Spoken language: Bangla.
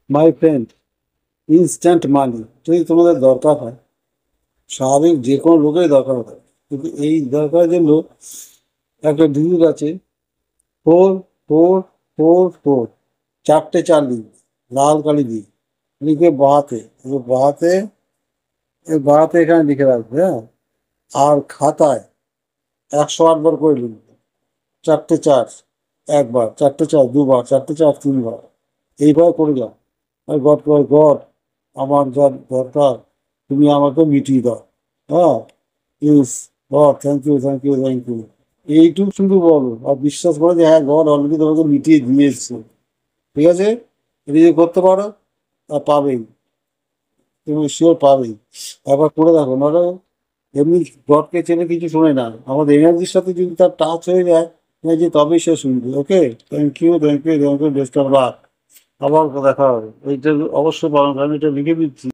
মাই ফ্রেন্ড, ইনস্ট্যান্ট মানি যদি তোমাদের দরকার হয়, স্বাভাবিক যে কোনো লোকেরই দরকার হয়, কিন্তু এই দরকারের জন্য একটা ডিজিট আছে, 4 4 4 4, চারটে চার লিখ, লাল কালি দিয়ে লিখে বাহাতে, বাহাতে বাহাতে এখানে লিখে রাখবে, হ্যাঁ। আর খাতায় 108 বার করে লিখবে, চারটে চার একবার, চারটে চার দুবার, চারটে চার তিনবার, এইভাবে করে যাও। আর গড কয়, গড আমার যা দরকার তুমি আমাকে মিটিয়ে দাও, হ্যাঁ। ইউস, God thank you, thank you, thank you, এইটুকু শুধু বলো আর বিশ্বাস করো যে হ্যাঁ গড অলরেডি তোমাকে মিটিয়ে দিয়ে এসছে। ঠিক আছে, এটা যদি করতে পারো তা পাবেই, তুমি শিওর পাবেই। একবার করে দেখো, নাহলে এমনি গডকে চেনে কিছু শোনে না, আমাদের এনার্জির সাথে যদি তার টাচ হয়ে যায় যে তবেই সে শুনবে। Okay, thank you, thank you, thank you, best of luck. আবার দেখা হবে, এইটা অবশ্যই পালন, আমি এটা লিখে দিচ্ছি।